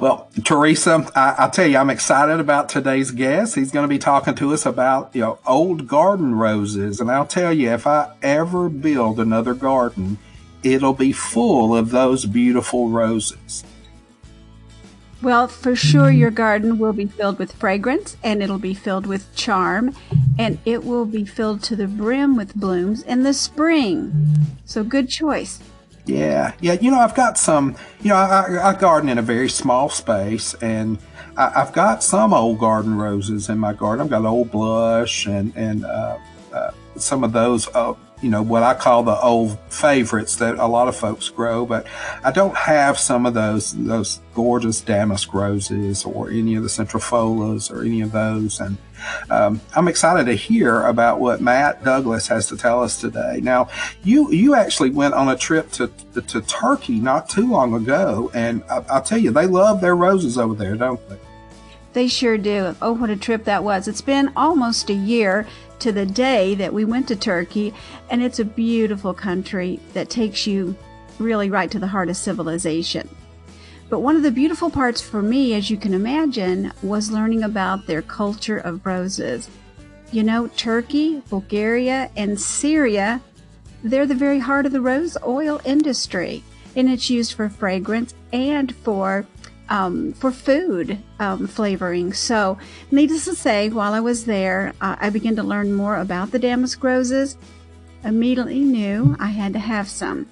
Well, Teresa, I'll tell you, I'm excited about today's guest. He's going to be talking to us about, old garden roses. And I'll tell you, if I ever build another garden, it'll be full of those beautiful roses. Well, for sure, your garden will be filled with fragrance, and it'll be filled with charm, and it will be filled to the brim with blooms in the spring. So good choice. Yeah. I've got some, I garden in a very small space, and I've got some old garden roses in my garden. I've got old blush and some of those, what I call the old favorites that a lot of folks grow, but I don't have some of those gorgeous damask roses or any of the centrifolas or any of those. And I'm excited to hear about what Matt Douglas has to tell us today. Now, you actually went on a trip to Turkey not too long ago, and I'll tell you, they love their roses over there, don't they? They sure do. Oh, what a trip that was. It's been almost a year to the day that we went to Turkey, and it's a beautiful country that takes you really right to the heart of civilization. But one of the beautiful parts for me, as you can imagine, was learning about their culture of roses. Turkey, Bulgaria, and Syria, they're the very heart of the rose oil industry, and it's used for fragrance and for food flavoring. So needless to say, while I was there, I began to learn more about the damask roses. Immediately knew I had to have some.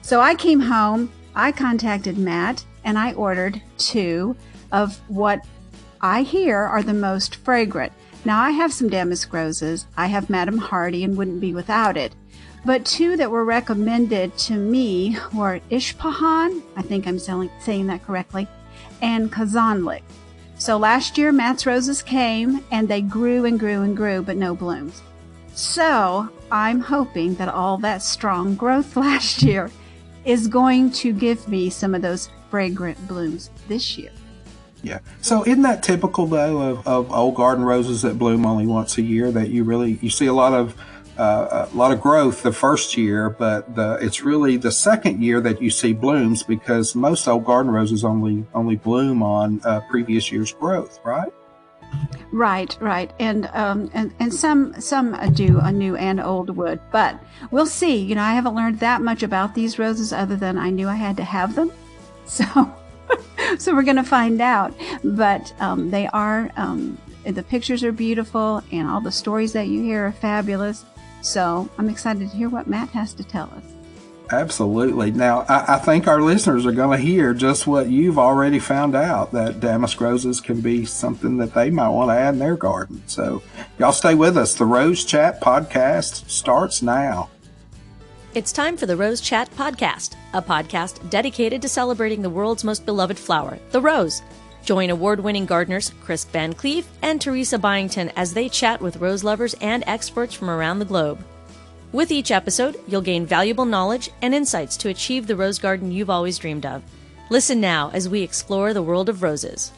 So I came home, I contacted Matt, and I ordered 2 of what I hear are the most fragrant. Now, I have some damask roses. I have Madame Hardy and wouldn't be without it. But 2 that were recommended to me were Ispahan, I think I'm saying that correctly, and Kazanlik. So last year, Matt's roses came, and they grew and grew and grew, but no blooms. So I'm hoping that all that strong growth last year is going to give me some of those fragrant blooms this year. Yeah. So isn't that typical, though, of old garden roses that bloom only once a year, that you see a lot of growth the first year, but it's really the second year that you see blooms, because most old garden roses only bloom on previous year's growth, right? Right. And some do a new and old wood, but we'll see. I haven't learned that much about these roses other than I knew I had to have them. So we're going to find out. But they are, the pictures are beautiful, and all the stories that you hear are fabulous. So I'm excited to hear what Matt has to tell us. Absolutely. Now, I think our listeners are going to hear just what you've already found out, that damask roses can be something that they might want to add in their garden. So y'all stay with us. The Rose Chat podcast starts now. It's time for the Rose Chat podcast, a podcast dedicated to celebrating the world's most beloved flower, the rose. Join award-winning gardeners Chris VanCleave and Teresa Byington as they chat with rose lovers and experts from around the globe. With each episode, you'll gain valuable knowledge and insights to achieve the rose garden you've always dreamed of. Listen now as we explore the world of roses.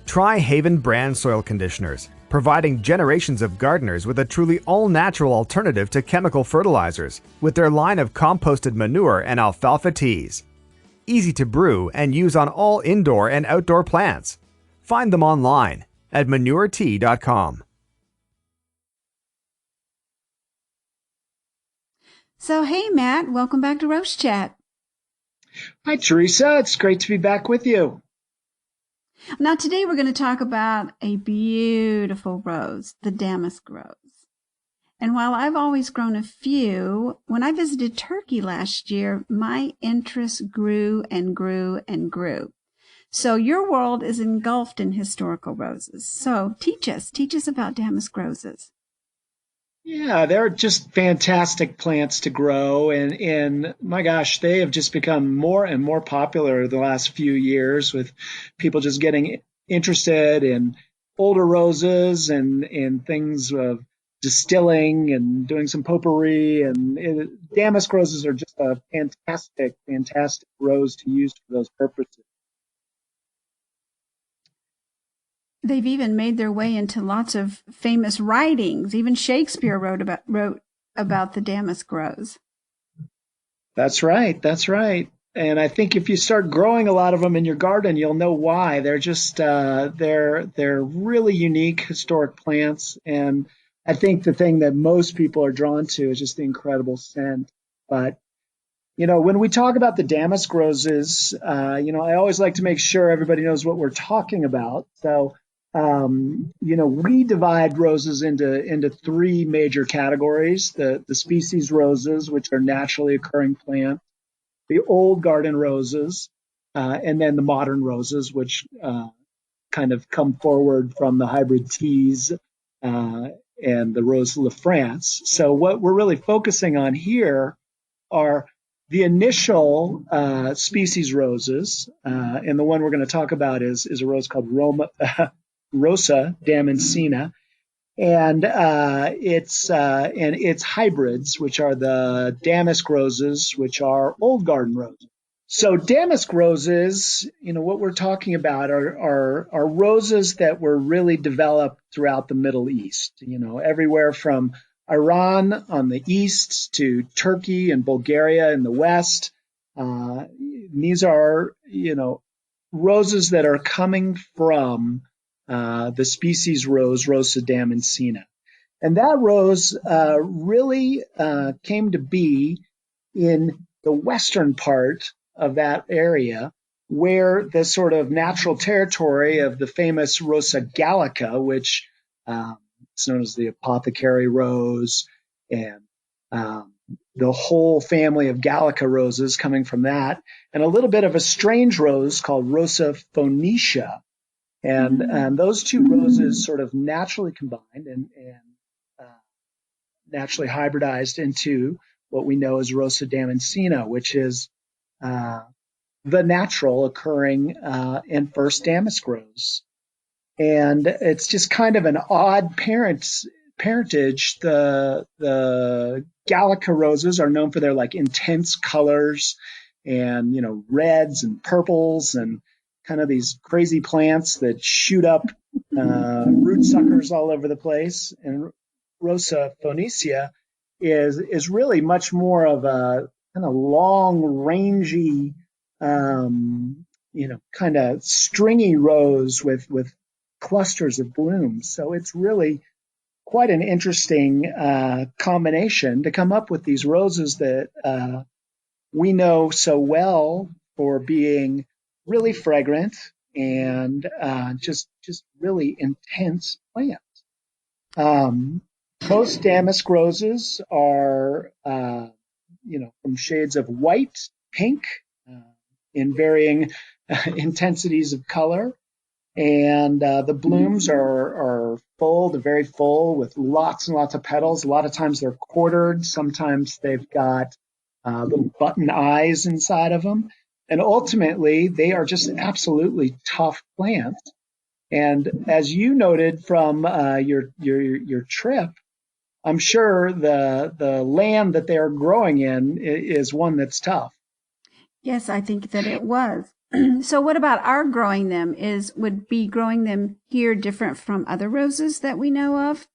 Try Haven brand soil conditioners, providing generations of gardeners with a truly all-natural alternative to chemical fertilizers with their line of composted manure and alfalfa teas. Easy to brew and use on all indoor and outdoor plants. Find them online at manuretea.com. So, hey, Matt, welcome back to Rose Chat. Hi, Teresa. It's great to be back with you. Now, today we're going to talk about a beautiful rose, the damask rose. And while I've always grown a few, when I visited Turkey last year, my interest grew and grew and grew. So your world is engulfed in historical roses. So teach us about damask roses. Yeah, they're just fantastic plants to grow. And my gosh, they have just become more and more popular the last few years, with people just getting interested in older roses and things of distilling and doing some potpourri, and damask roses are just a fantastic rose to use for those purposes. They've even made their way into lots of famous writings. Even Shakespeare wrote about the damask rose. That's right. And I think if you start growing a lot of them in your garden, you'll know why. They're just they're really unique historic plants, and I think the thing that most people are drawn to is just the incredible scent. But when we talk about the damask roses, I always like to make sure everybody knows what we're talking about. So, we divide roses into three major categories: the species roses, which are naturally occurring plants; the old garden roses, and then the modern roses, which kind of come forward from the hybrid teas and the Rose La France. So what we're really focusing on here are the initial species roses, and the one we're going to talk about is a rose called Rosa Damascena, and its hybrids, which are the damask roses, which are old garden roses. So damask roses, what we're talking about are roses that were really developed throughout the Middle East, everywhere from Iran on the east to Turkey and Bulgaria in the west. These are, roses that are coming from the species rose, Rosa Damascena. And that rose really came to be in the western part of that area, where the sort of natural territory of the famous Rosa gallica, which is known as the apothecary rose, and the whole family of gallica roses coming from that, and a little bit of a strange rose called Rosa phoenicia. And those two roses sort of naturally combined and naturally hybridized into what we know as Rosa Damascena, which is the natural occurring and first damask rose. And it's just kind of an odd parentage. The Gallica roses are known for their intense colors and, reds and purples and kind of these crazy plants that shoot up root suckers all over the place. And Rosa phoenicia is really much more of a kind of long, rangy, kind of stringy rose with clusters of blooms. So it's really quite an interesting combination to come up with these roses that we know so well for being really fragrant and just really intense plants. Most damask roses are, from shades of white, pink, in varying intensities of color. And the blooms are full, they're very full with lots and lots of petals. A lot of times they're quartered. Sometimes they've got little button eyes inside of them. And ultimately, they are just absolutely tough plants. And as you noted from your trip, I'm sure the land that they're growing in is one that's tough. Yes, I think that it was. So what about our growing them? Would be growing them here different from other roses that we know of?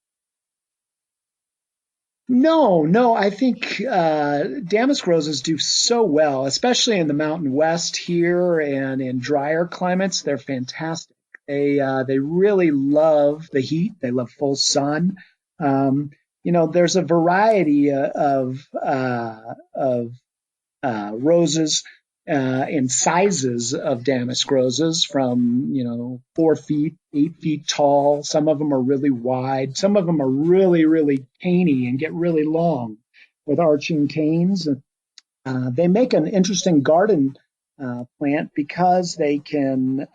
No, I think damask roses do so well, especially in the Mountain West here and in drier climates. They're fantastic. They really love the heat. They love full sun. There's a variety of roses in sizes of damask roses from 4 feet, 8 feet tall. Some of them are really wide. Some of them are really, really caney and get really long with arching canes. They make an interesting garden plant because they can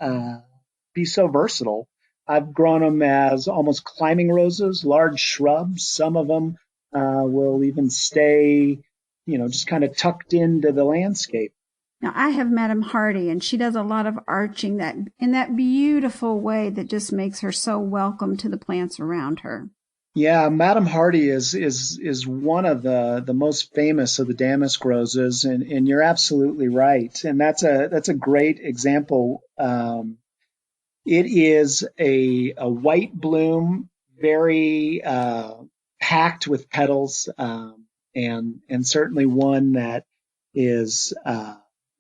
be so versatile. I've grown them as almost climbing roses, large shrubs. Some of them will even stay, just kind of tucked into the landscape. Now, I have Madame Hardy, and she does a lot of arching that in that beautiful way that just makes her so welcome to the plants around her. Yeah, Madame Hardy is one of the most famous of the damask roses, and you're absolutely right. And that's a great example. It is a white bloom, very packed with petals, and certainly one that is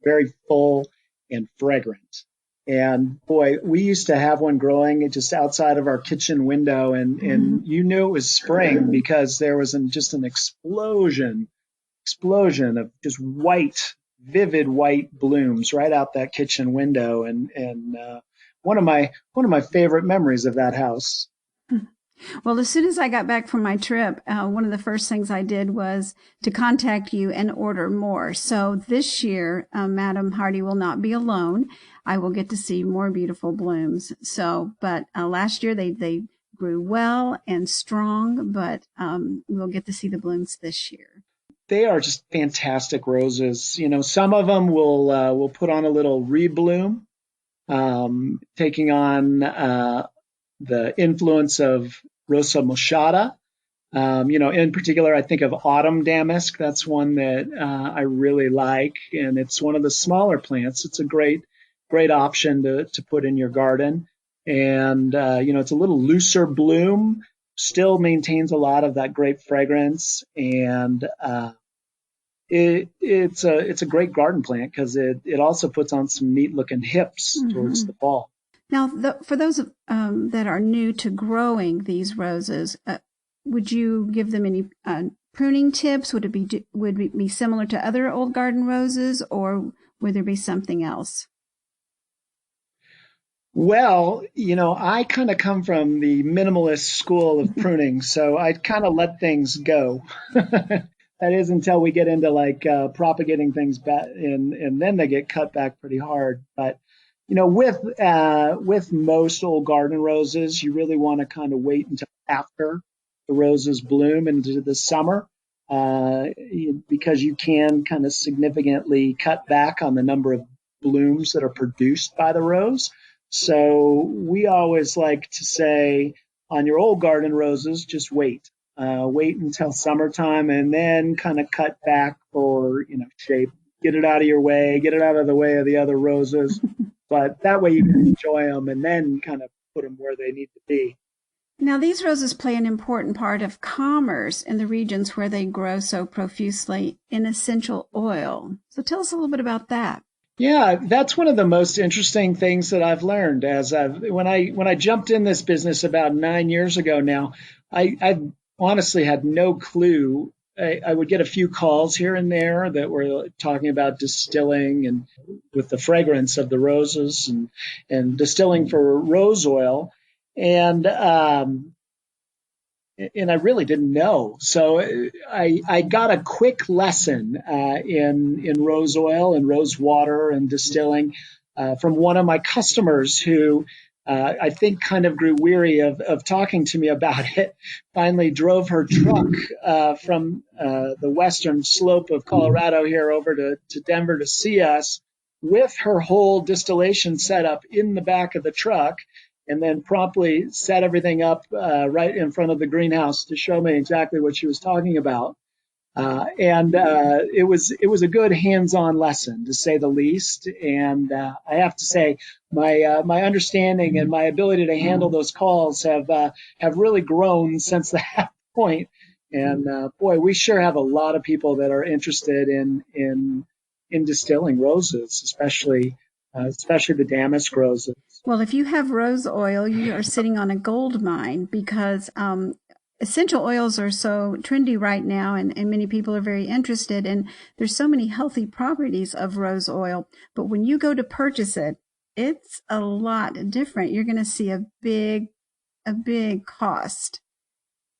very full and fragrant. And boy, we used to have one growing just outside of our kitchen window, and you knew it was spring because there was just an explosion of just white, vivid white blooms right out that kitchen window, and one of my favorite memories of that house. Well, as soon as I got back from my trip, one of the first things I did was to contact you and order more. So this year, Madam Hardy will not be alone. I will get to see more beautiful blooms. But last year they grew well and strong, but we'll get to see the blooms this year. They are just fantastic roses. Some of them will put on a little rebloom, taking on the influence of Rosa moscata. In particular, I think of autumn damask. That's one that I really like, and it's one of the smaller plants. It's a great option to put in your garden. And, it's a little looser bloom, still maintains a lot of that great fragrance. And it's a great garden plant because it also puts on some neat looking hips towards the fall. Now, for those that are new to growing these roses, would you give them any pruning tips? Would it be similar to other old garden roses, or would there be something else? Well, I kind of come from the minimalist school of pruning, so I kind of let things go. That is until we get into propagating things back, and then they get cut back pretty hard. But with most old garden roses, you really want to kind of wait until after the roses bloom into the summer, because you can kind of significantly cut back on the number of blooms that are produced by the rose. So we always like to say on your old garden roses, just wait until summertime, and then kind of cut back for shape. Get it out of your way, get it out of the way of the other roses. But that way you can enjoy them and then kind of put them where they need to be. Now, these roses play an important part of commerce in the regions where they grow so profusely in essential oil. So tell us a little bit about that. Yeah, that's one of the most interesting things that I've learned when I jumped in this business about 9 years ago now. I honestly had no clue. I would get a few calls here and there that were talking about distilling and with the fragrance of the roses and distilling for rose oil. And I really didn't know. So I got a quick lesson in rose oil and rose water and distilling from one of my customers who I think kind of grew weary of talking to me about it, finally drove her truck from the western slope of Colorado here over to Denver to see us with her whole distillation setup in the back of the truck, and then promptly set everything up right in front of the greenhouse to show me exactly what she was talking about. It was a good hands-on lesson, to say the least. And I have to say, my understanding and my ability to handle those calls have really grown since that point. And boy, we sure have a lot of people that are interested in distilling roses, especially the damask roses. Well, if you have rose oil, you are sitting on a gold mine, because essential oils are so trendy right now, and many people are very interested, and there's so many healthy properties of rose oil. But when you go to purchase it, it's a lot different. You're going to see a big cost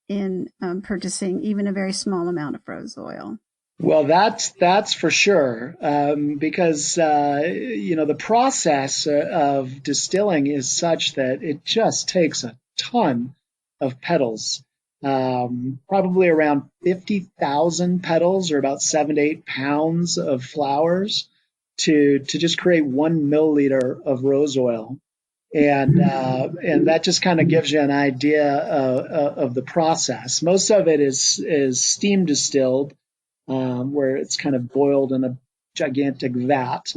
in purchasing even a very small amount of rose oil. Well, that's for sure, because the process of distilling is such that it just takes a ton of petals. Probably around 50,000 petals, or about 7 to 8 pounds of flowers to just create 1 milliliter of rose oil. And that just kind of gives you an idea of the process. Most of it is steam distilled, where it's kind of boiled in a gigantic vat.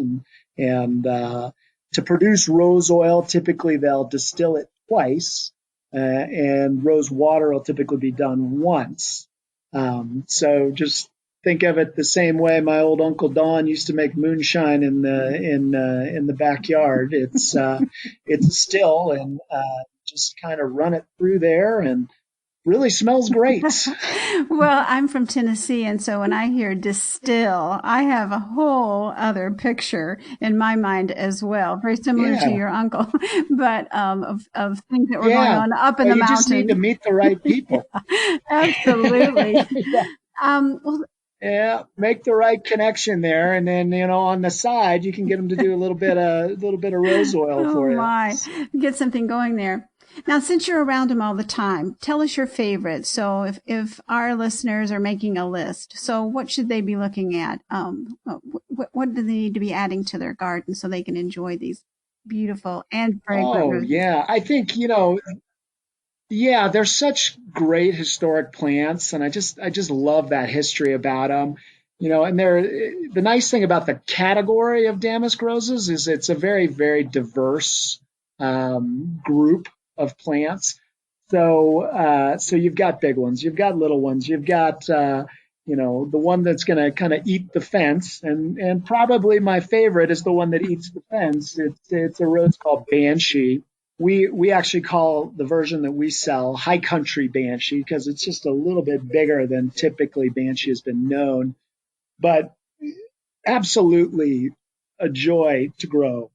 And to produce rose oil, typically they'll distill it twice. And rose water will typically be done once. So just think of it the same way my old Uncle Don used to make moonshine in the backyard. It's a still, and just kind of run it through there, and really smells great. Well, I'm from Tennessee, and so when I hear distill, I have a whole other picture in my mind as well, very similar to your uncle, but of things that were going on up in the mountains. You just need to meet the right people. Absolutely. Well, yeah, make the right connection there, and then on the side you can get them to do a little bit of rose oil for you. Oh my, get something going there. Now, since you're around them all the time, tell us your favorites. So if our listeners are making a list, so what should they be looking at? What do they need to be adding to their garden so they can enjoy these beautiful and fragrant roses? Yeah. I think, they're such great historic plants, and I just love that history about them. And the nice thing about the category of damask roses is it's a very, very diverse group of plants. So you've got big ones, you've got little ones, you've got the one that's going to kind of eat the fence, and probably my favorite is the one that eats the fence. It's a rose called Banshee. We actually call the version that we sell High Country Banshee because it's just a little bit bigger than typically Banshee has been known, but absolutely a joy to grow.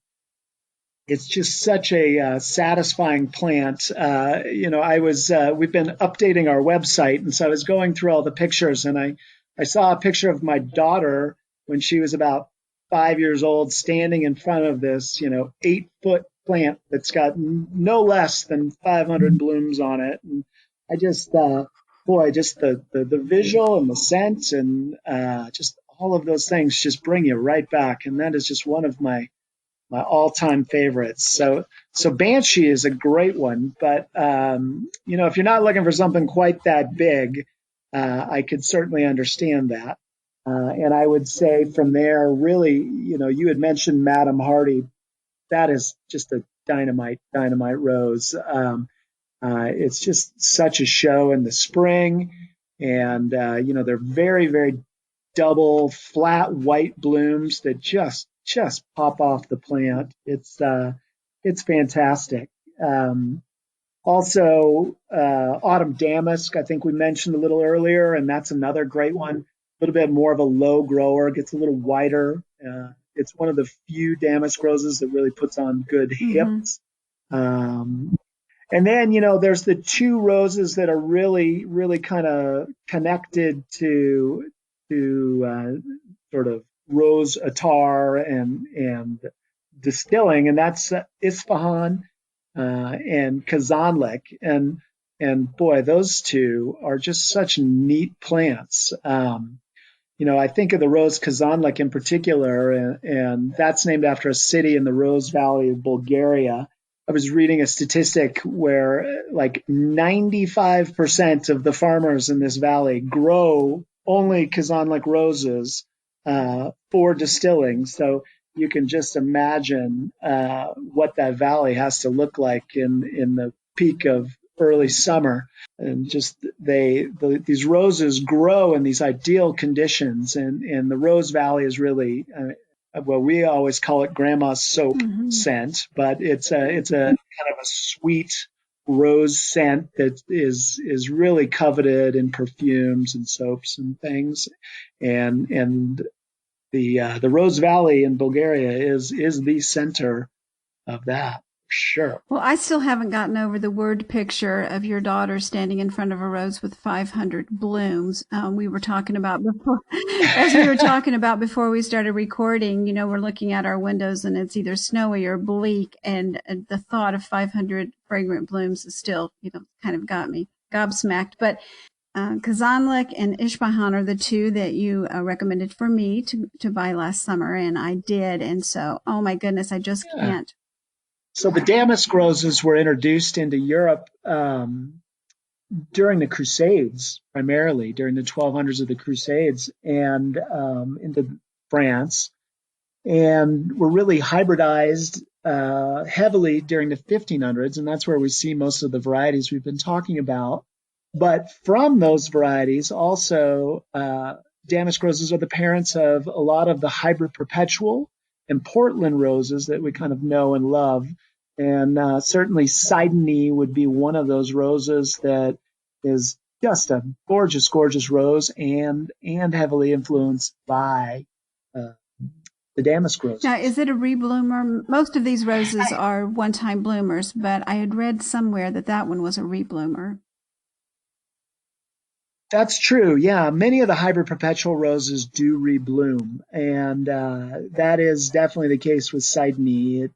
It's just such a satisfying plant. We've been updating our website, and so I was going through all the pictures, and I saw a picture of my daughter when she was about 5 years old, standing in front of this, 8-foot plant that's got no less than 500 blooms on it. And I just, the visual and the scent and just all of those things just bring you right back. And that is just one of my all-time favorites. So Banshee is a great one, but if you're not looking for something quite that big, I could certainly understand that. And I would say from there, really, you had mentioned Madam Hardy. That is just a dynamite rose. It's just such a show in the spring, and they're very, very double flat white blooms that just pop off the plant. It's fantastic. Also, autumn damask, I think we mentioned a little earlier, and that's another great one. A little bit more of a low grower, gets a little wider. It's one of the few damask roses that really puts on good hips. And then, there's the two roses that are really, really kind of connected to sort of rose attar and distilling, and that's Isfahan and Kazanlik. And boy, those two are just such neat plants. I think of the rose Kazanlik in particular, and that's named after a city in the Rose Valley of Bulgaria. I was reading a statistic where like 95% of the farmers in this valley grow only Kazanlik roses for distilling. So you can just imagine what that valley has to look like in the peak of early summer. And just these roses grow in these ideal conditions, and the Rose Valley is really we always call it grandma's soap scent, but it's a kind of a sweet rose scent that is really coveted in perfumes and soaps and things. And the Rose Valley in Bulgaria is the center of that. Sure. Well, I still haven't gotten over the word picture of your daughter standing in front of a rose with 500 blooms. We were talking about before, as we were talking about before we started recording, we're looking at our windows and it's either snowy or bleak. And the thought of 500 fragrant blooms is still, kind of got me gobsmacked. But Kazanlik and Isfahan are the two that you recommended for me to buy last summer. And I did. And so, oh my goodness, I just can't. So the damask roses were introduced into Europe during the Crusades, primarily during the 1200s of the Crusades, and into France, and were really hybridized heavily during the 1500s, and that's where we see most of the varieties we've been talking about. But from those varieties also Damask roses are the parents of a lot of the hybrid perpetual and Portland roses that we kind of know and love. And certainly Sidney would be one of those roses that is just a gorgeous, gorgeous rose and heavily influenced by the damask roses. Now, is it a rebloomer? Most of these roses are one-time bloomers, but I had read somewhere that one was a rebloomer. That's true. Yeah, many of the hybrid perpetual roses do rebloom, and that is definitely the case with Sidney. It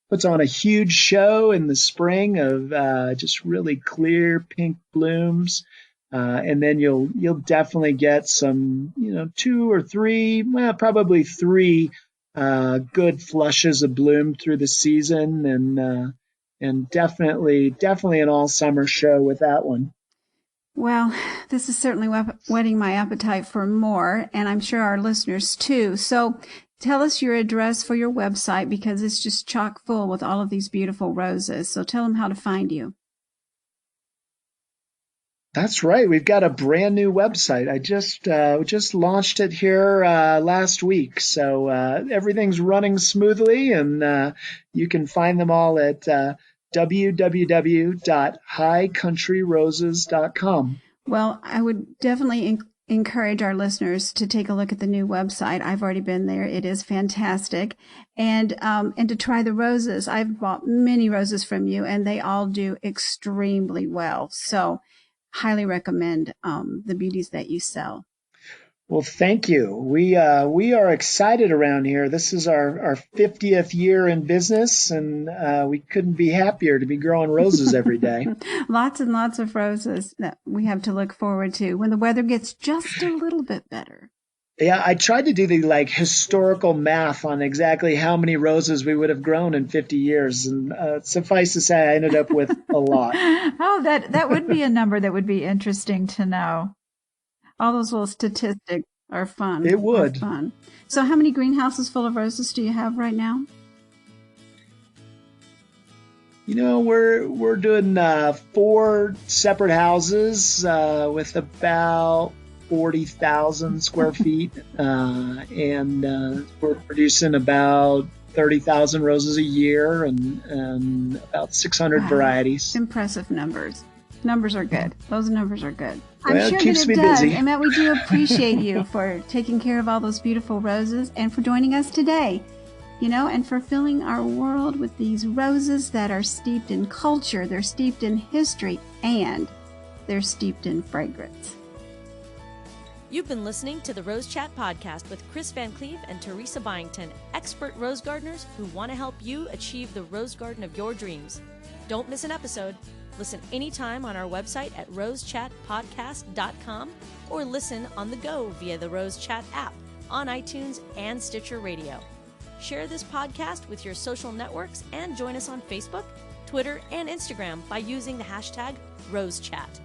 puts on a huge show in the spring of just really clear pink blooms, and then you'll definitely get some, 2 or 3, well, probably 3 good flushes of bloom through the season, and definitely an all summer show with that one. Well, this is certainly whetting my appetite for more, and I'm sure our listeners too. So tell us your address for your website, because it's just chock full with all of these beautiful roses. So tell them how to find you. That's right. We've got a brand new website. I just launched it here last week. So everything's running smoothly, and you can find them all at www.highcountryroses.com. Well, I would definitely encourage our listeners to take a look at the new website. I've already been there. It is fantastic. And to try the roses. I've bought many roses from you, and they all do extremely well. So highly recommend the beauties that you sell. Well, thank you. We are excited around here. This is our 50th year in business, and we couldn't be happier to be growing roses every day. Lots and lots of roses that we have to look forward to when the weather gets just a little bit better. Yeah, I tried to do the historical math on exactly how many roses we would have grown in 50 years, and suffice to say, I ended up with a lot. Oh, that would be a number that would be interesting to know. All those little statistics are fun. It would. Fun. So how many greenhouses full of roses do you have right now? We're doing 4 separate houses with about 40,000 square feet, and we're producing about 30,000 roses a year and about 600 varieties. Impressive numbers. Numbers are good. Those numbers are good. Well, I'm sure it keeps that it me does. busy. And Matt, we do appreciate you for taking care of all those beautiful roses and for joining us today, and for filling our world with these roses that are steeped in culture, they're steeped in history, and they're steeped in fragrance. You've been listening to the Rose Chat podcast with Chris VanCleave and Teresa Byington, expert rose gardeners who want to help you achieve the rose garden of your dreams. Don't miss an episode. Listen anytime on our website at rosechatpodcast.com or listen on the go via the Rose Chat app on iTunes and Stitcher Radio. Share this podcast with your social networks and join us on Facebook, Twitter, and Instagram by using the hashtag RoseChat.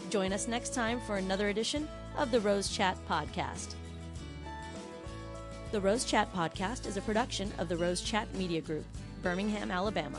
Join us next time for another edition of the Rose Chat podcast. The Rose Chat podcast is a production of the Rose Chat Media Group, Birmingham, Alabama.